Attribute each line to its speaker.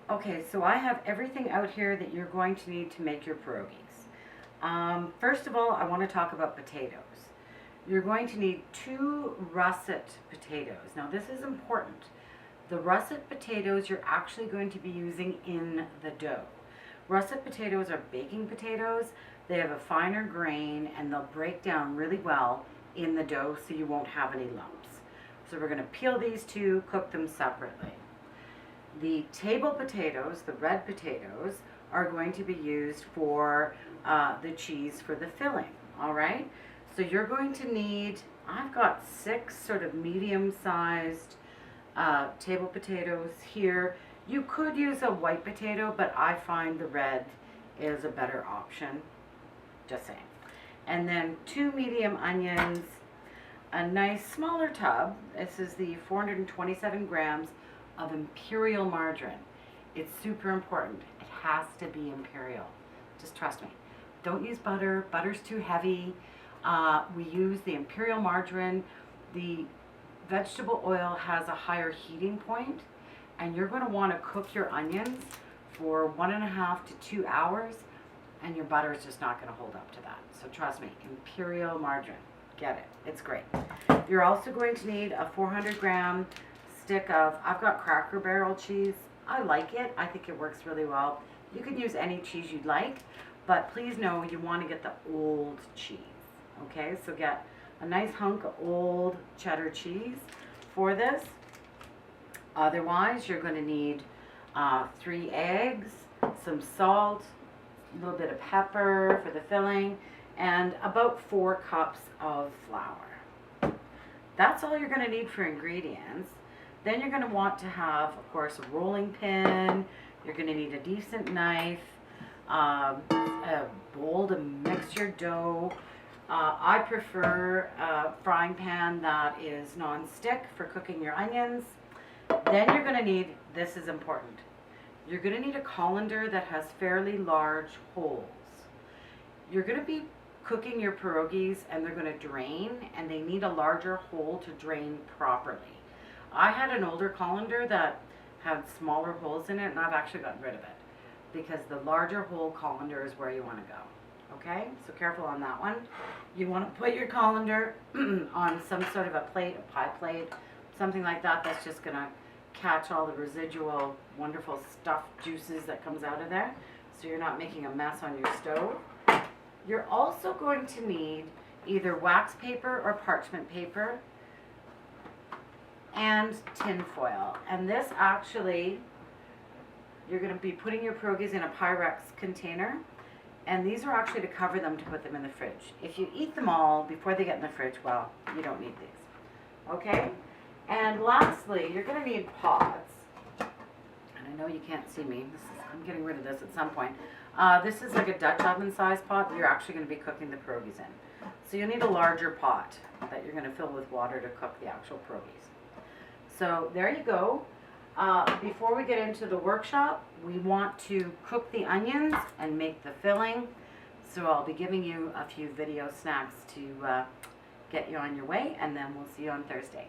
Speaker 1: Okay, so I have everything out here that you're going to need to make your pierogies. First of all, I want to talk about potatoes. You're going to need 2 russet potatoes. Now this is important. The russet potatoes you're actually going to be using in the dough. Russet potatoes are baking potatoes. They have a finer grain and they'll break down really well in the dough so you won't have any lumps. So we're going to peel these 2, cook them separately. The table potatoes, the red potatoes, are going to be used for the cheese for the filling, all right? So you're going to need, I've got 6 sort of medium-sized table potatoes here. You could use a white potato, but I find the red is a better option, just saying. And then 2 medium onions, a nice smaller tub. This is the 427 grams of imperial margarine. It's super important. It has to be imperial. Just trust me. Don't use butter. Butter's too heavy. We use the imperial margarine. The vegetable oil has a higher heating point, and you're going to want to cook your onions for 1.5 to 2 hours, and your butter is just not going to hold up to that. So trust me, imperial margarine. Get it. It's great. You're also going to need a 400-gram stick of, I've got Cracker Barrel cheese. I like it. I think it works really well. You can use any cheese you'd like, but please know you want to get the old cheese. Okay, so get a nice hunk of old cheddar cheese for this. Otherwise, you're going to need 3 eggs, some salt, a little bit of pepper for the filling, and about 4 cups of flour. That's all you're going to need for ingredients. Then you're going to want to have, of course, a rolling pin. You're going to need a decent knife, a bowl to mix your dough. I prefer a frying pan that is non-stick for cooking your onions. Then you're going to need, this is important, you're going to need a colander that has fairly large holes. You're going to be cooking your pierogies and they're going to drain, and they need a larger hole to drain properly. I had an older colander that had smaller holes in it, and I've actually gotten rid of it because the larger hole colander is where you want to go. Okay, so careful on that one. You want to put your colander on some sort of a plate, a pie plate, something like that, that's just going to catch all the residual wonderful stuffed juices that comes out of there, so you're not making a mess on your stove. You're also going to need either wax paper or parchment paper and tin foil. And this actually, you're going to be putting your pierogies in a Pyrex container, and these are actually to cover them to put them in the fridge. If you eat them all before they get in the fridge, well, you don't need these. Okay? And lastly, you're going to need pots. And I know you can't see me. I'm getting rid of this at some point. This is like a Dutch oven size pot that you're actually going to be cooking the pierogies in. So you'll need a larger pot that you're going to fill with water to cook the actual pierogies. So there you go. Before we get into the workshop, we want to cook the onions and make the filling. So I'll be giving you a few video snacks to get you on your way, and then we'll see you on Thursday.